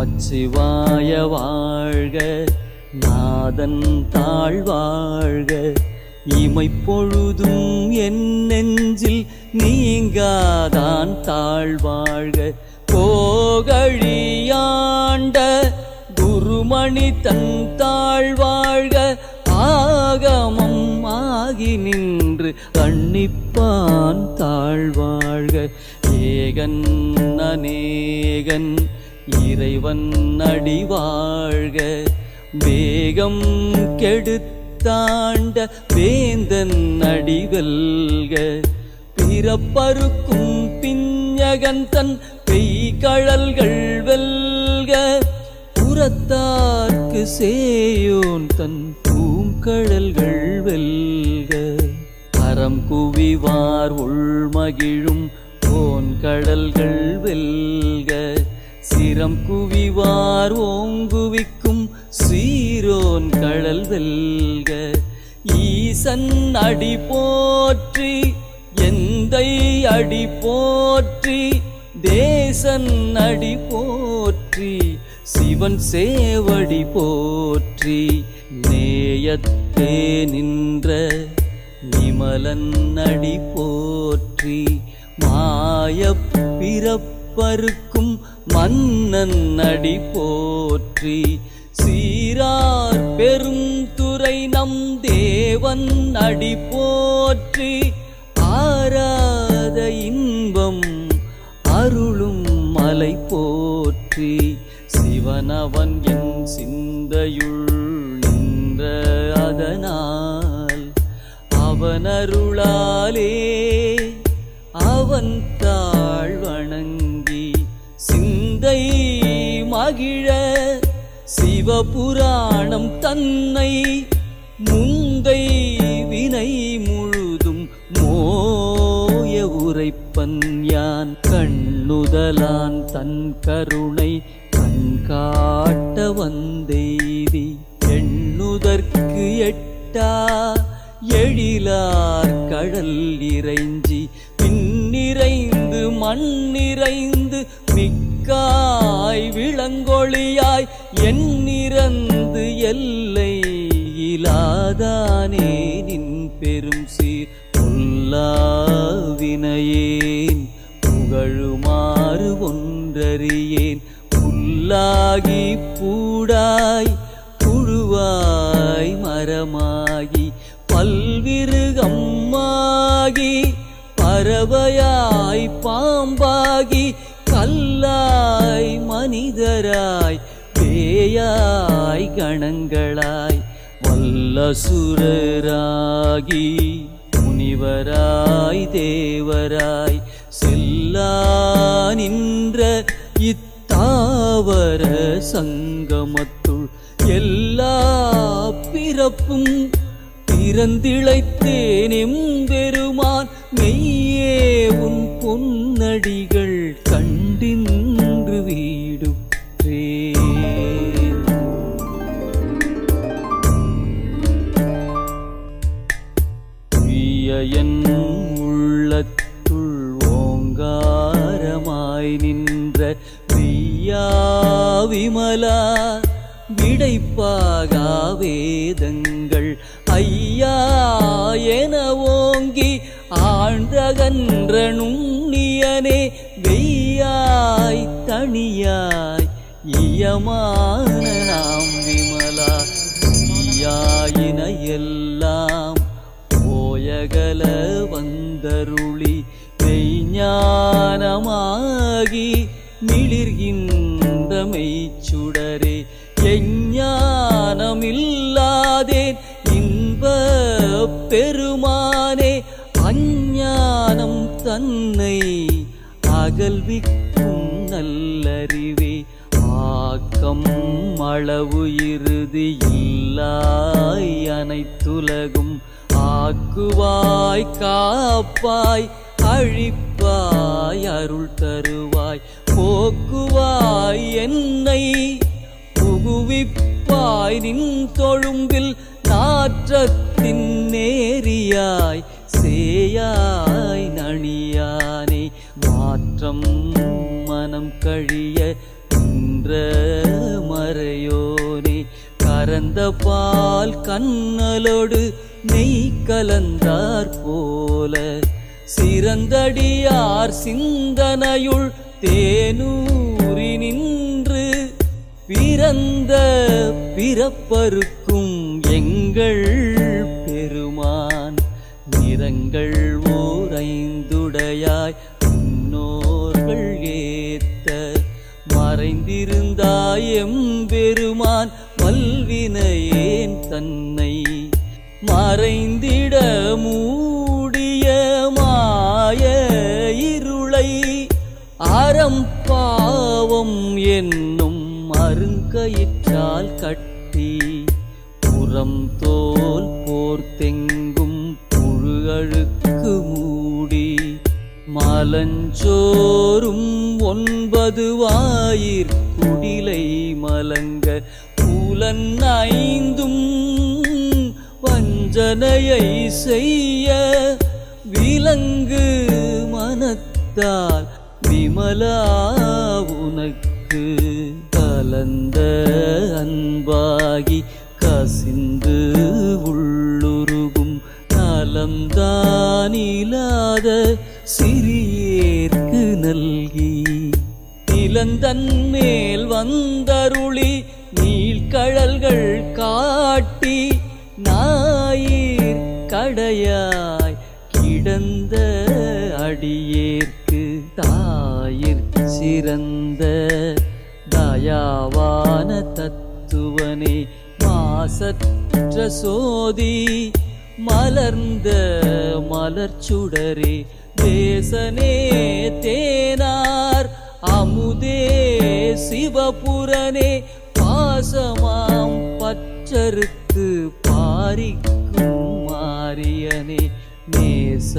நமச்சிவாய வாழ்க, நாதன் தாழ்வாழ்க. இமைப்பொழுதும் என் நெஞ்சில் நீங்காதான் தாழ்வாழ்க. போகழியாண்ட குருமணி தன் தாழ்வாழ்க. ஆகமம் ஆகி நின்று அன்னிப்பான் தாழ்வாழ்க. ஏகன் அநேகன் இறைவன் அடிவாழ்க. வேகம் கெடுத்தாண்ட வேந்தன் அடிவல்க. பிறப்பருக்கும் பிஞகன் தன் பெய்கழல்கள் வெல்க. புறத்தார்க்கு சேயோன் தன் பூங்கழல்கள் வெல்க. அறம் குவிவார் உள்மகிழும் போன்கடல்கள் வெல்க. சிரம் குவிவார் ஓங்குவிக்கும் சீரோன் கடல் வெல்க. ஈசன் அடி போற்றி எந்தை அடி போற்றி. தேசன் அடி போற்றி சிவன் சேவடி போற்றி. நேயத்தே நின்ற நிமலன் அடி போற்றி. மாயப் பிறப்பருக்கும் மன்னன் அடி போற்றி. சீரார் பெரும் துறை நம் தேவன் அடி போற்றி. ஆராத இன்பம் அருளும் மலை போற்றி. சிவனவன் என் சிந்தையுள் நின்ற அதனால் அவனருளாலே அவன் தாழ் வணங்கி சிந்தை மகிழ சிவபுராணம் தன்னை முந்தை வினை முழுதும் மோய உரைப்பன் யான். கண்ணுதலான் தன் கருணை கண்காட்ட வந்தெய்தி எண்ணுதற்கு எட்டா எழிலார் கடல் இறைஞ்சி பின்னிறைந்து மண்ணிறைந்து மிக்காய் விளங்கொழியாய் எண்ணிறந்து எல்லை இலாதானே நின் பெரும் சீர். புல்லாவினையேன் புகழுமாறு ஒன்றறியேன். புல்லாகி பூடாய் புழுவாய் மரமாகி பல்விருகம்மாகி பறவையாய் பாம்பாகி கல்லாய் மனிதராய் பேயாய் கணங்களாய் வல்லசுரராகி முனிவராய் தேவராய் செல்லா நின்ற இத்தாவர சங்கமத்துள் எல்லா பிறப்பும் பிறந்திழைத்தேன் எம்பெருமான். மெய்யே உன் பொன்னடிகள் கண்டின்று வீடுற்றே. என் உள்ளத்துள் ஓங்காரமாய் நின்ற வியா விமலா விடைப்பாகா வேதங்கள் ஐயா என ஓங்கி ஆழ்ந்தகன்ற நுண்ணியனே. வெய்யாய் தனியாய் இயமான நாம் விமலா. ஈயாயின எல்லாம் போயகல வந்தருளி மெய்ஞானமாகி மிளிர்கின்ற மெய்ச்சுடரே. எஞ்ஞானமில்லாதேன் இன்ப பெருமானே. அஞ்ஞானம் தன்னை அகல்விக்கும் நல்லறிவே. ஆக்கம் அளவு இறுதி இல்லாய் அனைத்துலகும் ஆக்குவாய் காப்பாய் அழிப்பாய் அருள் தருவாய். போக்குவாய் என்னை புகுவிப்பாய் நின் தொழும்பில். நாற்றத்தின் நேரியாய் சேயாய் நணியானே. மாற்றம் மனம் கழிய நின்ற மறையோனே கரந்த பால் கண்ணலோடு நெய் கலந்தார் போல சிறந்தடியார் சிந்தனையுள் தேனூரி நின்று பிறந்த பிறப்பருக்கும் எங்கள் பெருமான் நிறங்கள் ஓரைந்துடையாய் முன்னோர்கள் ஏத்த மறைந்திருந்தாய் எம்பெருமான் வல்வினையேன் தன்னை மறைந்திட மூடிய மாய இருளை அறம் பாவம் என்னும் அருங்கயிற்றால் கட்டி புறம் தோல் போர்த்தெங்கும் புழு அழுக்கு மூடி மலஞ்சோறும் 9 வாயிற்குடிலை மலங்க புலன் 5ம் வஞ்சனையை செய்ய விலங்கு மனத்தால் விமலா உனக்கு கலந்த அன்பாகி கசிந்து உள்ளுருகும் நலம்தானிலாத சிறியேற்கு நல்கி நிலந்தன் மேல் வந்தருளி நீள்கழல்கள் காட்டி ஞாயிற் கடையாய் கிடந்த அடியேற்கு தாயிற் சிறந்த தயாவான தத்துவனே மாசற்ற சோதி மலர்ந்த மலர்ச்சுடரே தேசனே தேனார் அமுதே சிவபுரனே பாசமாம் பற்றருக்கு பாரிக்கும் மாரியனே நேச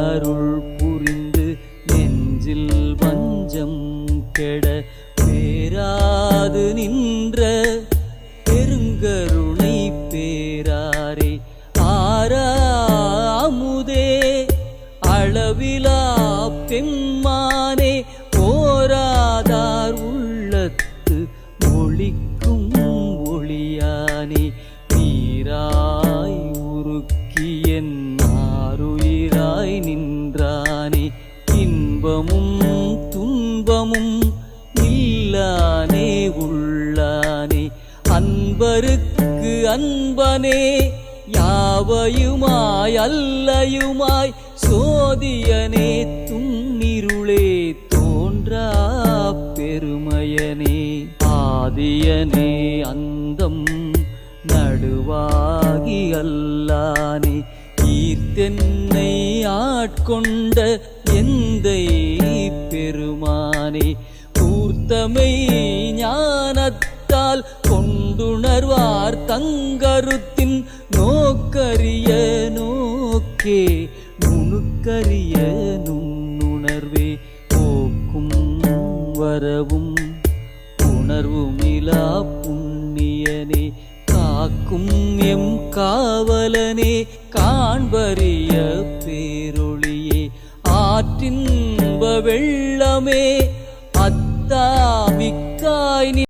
அருள் புரிந்து நெஞ்சில் வஞ்சம் கெட பேராது நின்ற பெருங்கருணை பேராரே ஆறாமுதே அளவிலா பெம்மானே போராதார் உள்ளத்து ஒளிக்கும் ஒளியானே நீராய் உருக்கி என் ஆருயிராய் நின்றானே இன்பமும் துன்பமும் இல்லானே உள்ளானே அன்பருக்கு அன்பனே யாவையுமாய் அல்லையுமாய் சோதியனே துன்னிருளே தோன்றா பெருமையனே ஆதியனே அந்தம் நடுவாகி அல்லானே ஈர்த்தென்னை ஆட்கொண்ட எந்தை பெருமானே கூர்த்தமை ஞானத்தால் கொண்டுணர்வார் தங்கருத்தின் நோக்கரிய நோக்கே நுணுக்கரிய நுண்ணுணர்வே போக்கும் வரவும் உணர்வுமிலா புண்ணியனே காக்கும் எம் காவலனே காண்பரிய பேரொளியே ஆற்றின்ப வெள்ளமே அத்தாமிக்காய்